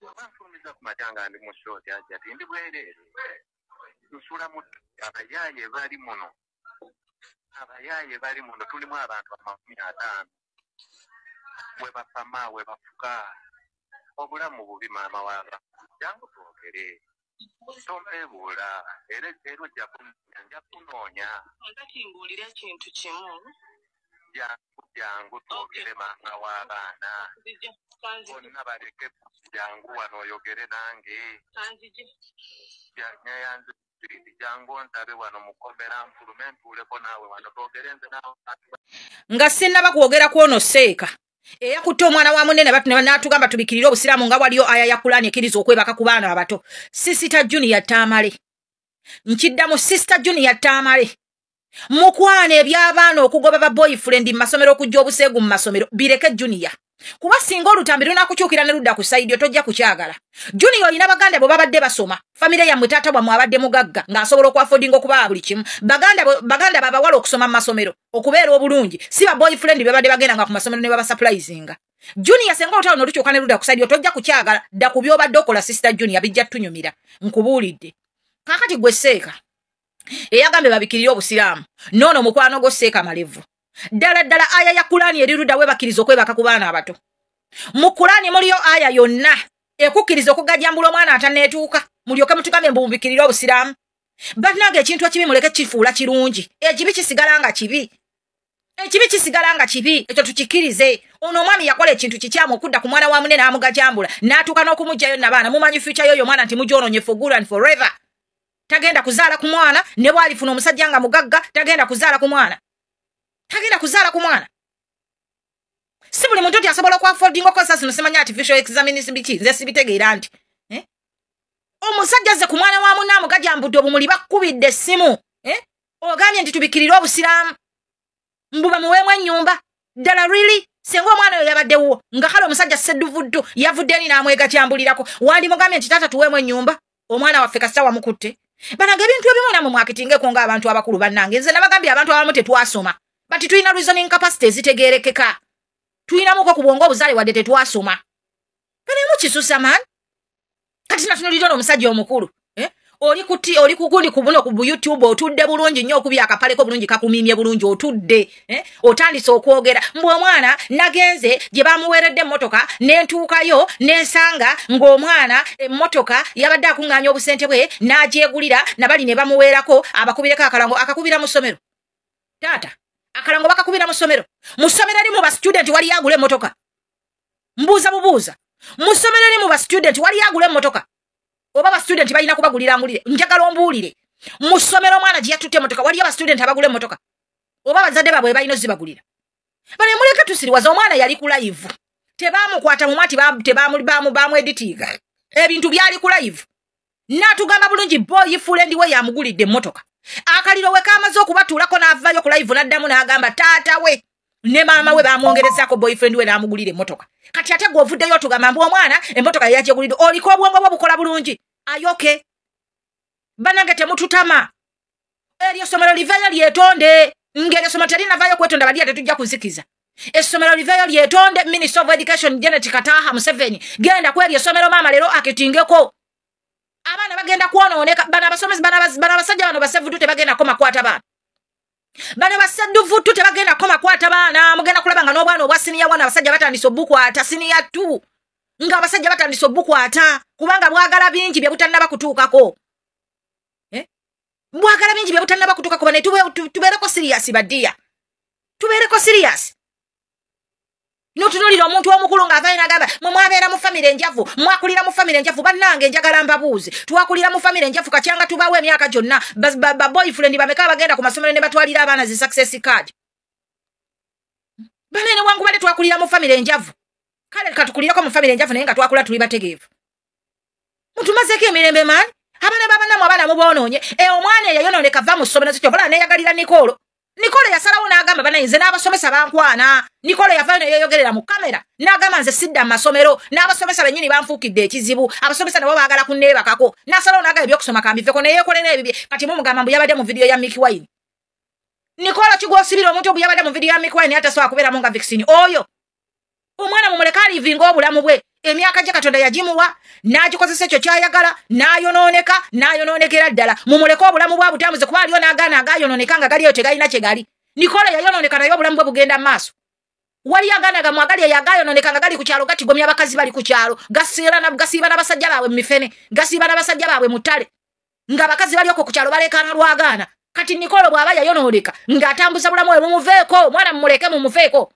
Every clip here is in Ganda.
Banfumiza ku matanga ndi mu short ati ndi bwerere. Nsula mu abayaye bali muno. Abayaye bali muno tulimu abantu 50. We bapama we bafuka. Obulamu bubi maama waba. Jangu twogere. Tombebula ero jja kunoonya. Ngati mbulira ekintu kimu. Jangu twogere maama w'abaana. Bonna baleke jangu wano oyogere nange. Yanze jangu ontabe wano mu komera nfulume ntuuleko naawe wano twogere nze naawe. Nga sinnaba kwogera kwono seeka. Eyakutte omwana wa munene n'atugamba tubikirire obusiraamu nga waliyo aya ya Qur'ani ekkiriza okwebaka ku baana abato. Sister Junior Tamale. Nkiddamu Sister Junior Tamale. Mukwane eby'abaana okugoba ba boyfriend mu masomero okujja obuseegu mu masomero bireke Junior. Kuba singa olutambi lunakukyukira ne ludda ku sayidi tojja kukyagala. Junior olina baganda bo babadde basoma. Famire ya mutata bwa mwabadde mugagga ng'asobola okwaffordinga okuba buli kimu. Baganda babawala okusoma mu masomero okubeera obulungi. Si ba boyfriend be badde bagenda nga ku masomero ne baba surprisinga. Junior senga olutalo nolukyuka ne ludda ku sayidi tojja kukyagala. Dda ku byobadde okola Sister Junior bijja tunyumira. Nkubuulidde. Kakati gwe seeka. Eyagambe babikirire obusiraamu. Nono mukwano go seeka malevu. Dala aya ya Qur'ani eriruda webakiriza okwebaka ku baana abato. Mu Qur'ani muliyo aya yonna ekukiriza okugajambula omwana ataneetuka. Mulyoke mutugambe mbumbikirire obusiraamu. Bannange ekintu ekibi muleke kifuula kirungi. Ekibi kisigala nga kibi. Ekibi kisigala nga kibi. Ekyo tukikirize. Ono omwami yakola ekintu kikyamu okudda ku mwana wa munene amugajambula. N'atuuka n'okumugjayo n'abaana. Mumanyi future y'oyo omwana nti mujonoonye for good and forever. Tagenda kuzaala ku mwana ne bw'alifuna omusajja nga mugagga tagenda kuzaala ku mwana. Tagenda kuzaala ku mwana. Si buli muntu asobola okwaffordinga okozesa zino simanya artificial examination biki nze sibitegeera nti. Omusajja ze ku mwana wa munne amugajambudde obumuli bakkubidde essimu. Ogambye nti tubikirire obusiraamu. Mbuba muweemu ennyumba. Ddala really senga omwana oyo yabaddewo nga kale omusajja sedduvuddu yavudde eni n'amwegatyambulirako. Wandi mugambye nti taata tuweemu ennyumba. Omwana waffe kasita wamukutte. Banange ebintu ebimu namwe mwakitingeko ng'abantu abakulu bannange. Nze nabagambye abantu abamu tetwasoma. Bati tulina reasoning capacity ezitegeerekeka. Tulinamuko ku bwongo obuzaale wadde tetwasoma. Kalimu kisusa man. Kati natunulira omusajja omukulu. Oli kukundi kubuno ku YouTube otudde bulungi nnyo okubya akapaleko bulungi kakumimye bulungi otudde. Otandise okwogera. Mbwe omwana nagenze gye bamuweeredde emmotoka n'entuukayo n'ensanga ng'omwana emmotoka yabadde akuŋŋaanya obusente bwe n'agyegulira nabali ne bamuweerako abakubireko akalango akakubira mu ssomero. Taata. Akalango bakakubira mu ssomero. Mu ssomero erimu ba student wali agula emmotoka. Mbuuza bubuuza. Mu ssomero erimu ba student wali agula emmotoka. Oba ba student balina kubagulira ngulire. Njagala ombuulire. Mu ssomero omwana gye yatutte emmotoka wali aba student abagula emmotoka. Oba bazadde baabwe balina zibagulira. Bale muleke tusiriwaza omwana yali ku live. Tebaamukwata mu mwati baamu editinga. Ebintu byali ku live. N'atugamba bulungi boyfriend we yamugulidde emmotoka. Akaliro we kamaze okubatuulako n'avaayo ku live n'addamu n'agamba taata we ne maama we baamwongerezaako boyfriend we n'amugulira emmotoka. Kati ate gwe ovuddeyo otugamba mbu omwana emmotoka yagyegulidde oliko obwongo bwo bukola bulungi. Ayoke. Bannange temututama. Eryo essomero liveeyo lyetonde. Ng'eryo essomero terinavaayo kwetonda baliya tetujja kuzikiza. Essomero liveeyo lyetonde. Minister of Education Janet Kataaha Museveni genda ku eryo essomero maama leero akitingeko. Abaana bagenda kwonooneka bana abasomesa bana abasajja bano basevudu tebagenda koma kwata baana. Bana basevudu tebagenda koma kwata baana. Mugenda kulaba nga n'obwana obwa siniya wana abasajja batandise obbukwata siniya tu. Nga abasajja batandise obbukwata kubanga bwagala bingi bye butannaba kutuukako. Bwagala bingi bye butannaba kutuukako bane tubeereko serious baddiya. Tubeereko serious. Notunulira omuntu omukulu ng'avaayo n'agamba mwabeera mu famire enjavu mwakulira mu famire enjavu bannange njagala mbabuuze twakulira mu famire enjavu katyanga tubaawo emyaka gyonna ba boyfriend bameka bagenda ku masomero ne batwalira abaana zi success card. Banene wangu bade twakulira mu famire enjavu kale katukulirako mu famire enjavu naye nga twakula tuli bategeevu. Mutumazeeko emirembe maani abaana babanamu abaana muboonoonye omwana eyayonooneka va mu ssomero kyobala neeyagalira Nikole yasalawo n'agamba bana nze n'abasomesa bankwana. Nikole yavaayo ne yeeyogerera mu kamera n'agamba nze sidda mu masomero n'abasomesa bennyini banfuukidde ekizibu. Abasomesa nabo baagala kunneebakako. N'asalawo n'agamba ebyokusoma kambiveko ne yeekolera ebibye. Kati mugamba mbu yabadde mu vidiyo ya Mickey Wine. Nikole kigwosibira omuntu obu yabadde mu vidiyo ya Mickey Wine atasobola kubeeramu nga vaccine oyo. Omwana mumuleka alivinga obulamu bwe. emyaka gye Katonda yagimuwa n'agikozesa ekyo kyayagala n'ayonoonekera ddala mumuleke obulamu bwa butambuze kuba aliyo n'agaana agayonooneka nga galiyo tegalina kye gali Nikola yayonooneka naye obulamu bwe bugenda mu maaso wali agaana gamwe agali yagayonooneka nga gali ku kyalo gatigomya abakazi bali ku kyalo gasiiba n'abasajja baabwe mu mifene gasiiba n'abasajja baabwe mu ttale ng'abakazi bali okwo ku kyalo balekaana lwagaana kati Nikola bw'aba yayonooneka ng'atambuza bulamu bwe mumuveeko mwana mumuleke mumuveeko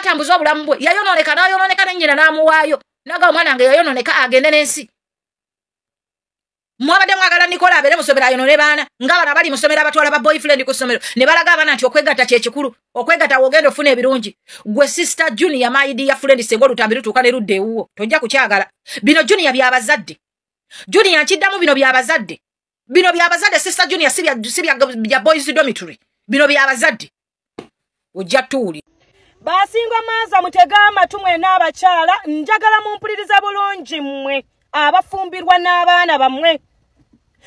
atambuza obulamu bwe yayonooneka n'ayonooneka ne nnyina n'amuwaayo naga omwana nga yayonooneka agende n'ensi mwabadde mwagala Nikola abeere musomero ayonoone baana ng'abaana bali musomero abatwala ba boyfriend ku ssomero ne balaga abaana nti okwegatta kye kikulu okwegatta wogenda ofuna ebirungi gwe sister Junior maidi ya friend sengo lutambi lutuuka ne ludde ewuwo tojja kukyagala bino Junior by'abazadde Junior nkiddamu bino by'abazadde sister Junior si bya boys dormitory bino by'abazadde ojja tuuli basinga maaza mutega amatu mwena abakyala njagala mumpuliriza bulungi mmwe abafumbirwa n'abaana bammwe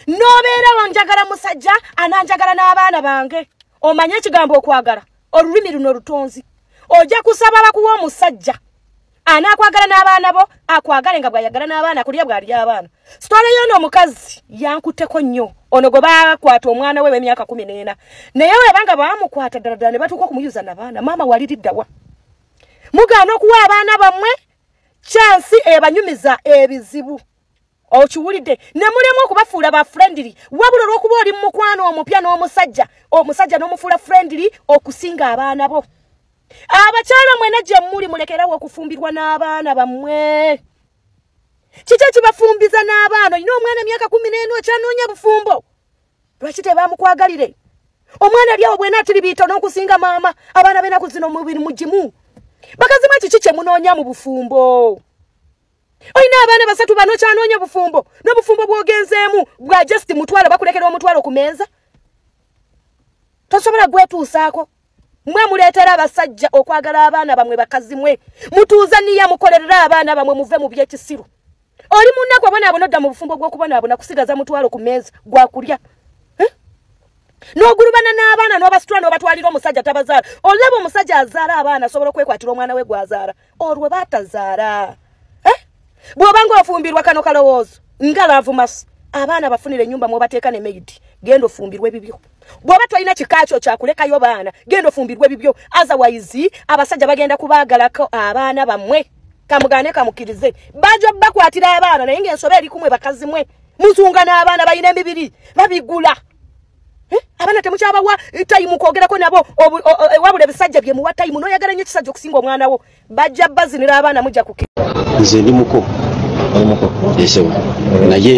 n'obeerawo njagala musajja ananjagala n'abaana bange omanye ekigambo okwagala olulimi luno lutonzi ojja kusaba bakuwa omusajja anaakwagala n'abaana bo akwagale nga bw'ayagala n'abaana kulya bw'ali abaana sitole y'ono omukazi yankutteko nnyo ono gwe baakwata omwana we w'emyaka 14 naye webanga baamukwata ddala ne batuuka okumuyuza n'abaana maama waliriddawa mugaana okuwa abaana bammwe chansi ebanyumiza ebizibu okiwulidde ne mulemu okubafuula ba friendly wabula olw'okuba oli mu mukwano omupya n'omusajja n'omufuula friendly okusinga abaana bo abakyala mwena gye muli mulekerawo okufumbirwa n'abaana bammwe kiki ekibafumbiza n'abaana olina omwana emyaka 14 okyanoonya bufumbo lwaki tebaamukwagalire omwana ali awo bwena atiribiito n'okusinga maama abaana b'ennaku zino omubiri mugimu bakazi mwe kiki kye munoonya mu bufumbo olina abaana 3 bano kyanoonya bufumbo n'obufumbo bw'ogenzeemu bwa just mutwalo bakulekera omutwalo ku meeza tosobola gwetuusaako mwe muleetera abasajja okwagala abaana bamwe bakazi mwe mutuuza niya mukolerera abaana bamwe muve mu byekisiru oli munnaku abonaabona odda mu bufumbo bw'okubonaabona kusigaza mutwalo ku meeza gwakulya n'ogulubana n'abaana n'obasitula n'obatwalira omusajja tabazaala olaba omusajja azaala abaana asobola okwekwatira omwana we gwazaala olwe baatazaala bw'obanga ofumbirwa kano kalowoozo nga laavumasi abaana bafunire ennyumba mw'obateeka ne maidi genda ofumbirwe bibyo bw'oba tolina kikaakyo kyakulekayo baana genda ofumbirwe bibyo otherwise abasajja bagenda kubaagalako abaana bammwe kamugaane kamukirize bajja bakwatira abaana naye ng'ensobe eri kumwe bakazi mwe mutunga n'abaana balina emibiri babigula abaana temukyabawa tayimu kwogerako nabo wabula ebisajja bye muwa tayimu n'oyagala nnyo ekisajja okusinga omwana wo bajja bazinira abaana mujja kuki nze ndi muko yesewo naye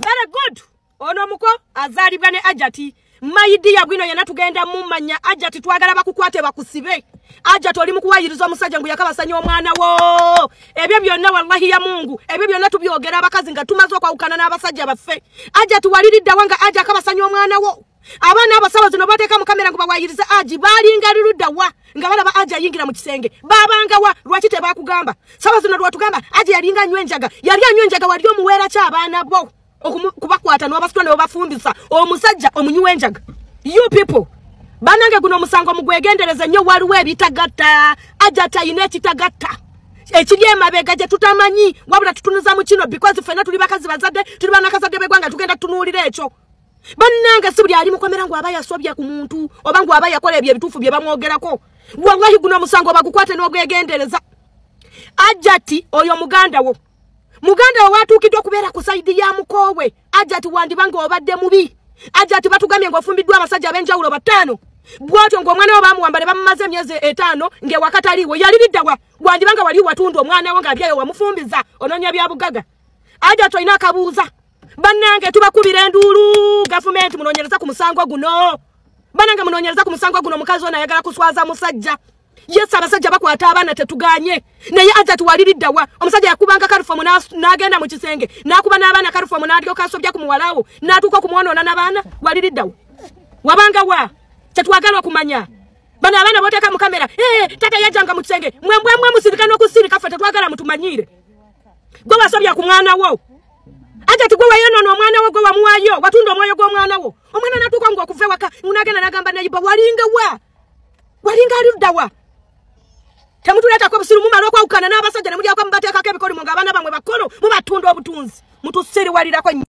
very good ono muko azaalibwa ne ajati maidi ya bwino yana tugenda mumanya ajati twagala bakukwate bakusibe ajati oli mukuwayiriza omusajja ngu yakabasanya omwana wo ebyo byonna wallahi ya Mungu ebyo byonna tubyogera abakazi nga tumaze okwawukana n'abasajja baffe ajati waliriddawa nga aja akabasanya omwana wo abaana abasawo zino bateeka mu kamera ngu bawayiriza aji baalinga luluddawa nga balaba aji ayingira mu kisenge baabangawa lwaki tebaakugamba sawa zino lwatugamba aji yalinga anywa enjaga yali anywa enjaga wali omuweera ki abaana bo kubakwata n'obasitula ne babafumbisa omusajja omunywa enjaga you people banange guno omusango mugwegendereze nnyo waliwo ebitagatta ajati ayina ekitagatta ekiri emabega gye tutamanyi wabula tutunuza mu kino because ffenna tuli bakazi bazadde tuli banakazadde b'eggwanga tugenda tutunuulira ekyo bannange si buli ali mukomera ngu aba yasobya ku muntu oba ngu aba yakola ebyo ebituufu bye bamwogerako wallahi guno omusango bagukwate n'ogwegendereza ajati oyo muganda wo watuukiddwa okubeera ku sayidi ya mukoowe ajati wandibanga obadde mubi ajati batugambye ng'ofumbiddwa abasajja ab'enjawulo 5 bw'otyo ng'omwana wo bamuwamba ne bamumaze emyezi 5 ng'ewakati aliiwo yaliriddawa wandibanga wali watunda omwana wo ng'alyayo wamufumbiza onoonya bya bugaga ajati olina akabuuza bannange tubakubira enduulu gavumenti munoonyereza ku musango guno bannange munoonyereza ku musango guno omukazi ono ayagala kuswaza musajja yes abasajja bakwata abaana tetuganye naye ajati waliriddawa omusajja yakubanga karufomu n'agenda mu kisenge n'akuba n'abaana karufomu n'alyoka asobya ku muwalawo n'atuuka okumwonoona n'abaana waliriddawa wabanga wa tetwagala okumanya bano abaana booteeka mu kamera tata yajjanga mu kisenge mwembwembwe musirika n'okusirika ffe tetwagala mutumanyire gwe wasobya ku mwana wo ajati gwe wayonoona omwana wo gwe wamuwaayo watunda omwoyo gw'omwana wo omwana n'atuuka ng'okuva ewaka n'agenda n'agamba nayiba walinga aluddawa temutuleta ko busiru mumalo kwa ukana n'abasajja ne mujja kwa mbateeka kebikoli mu ngabana bamwe bakolo mubatunda obutunzi mutusiri walirako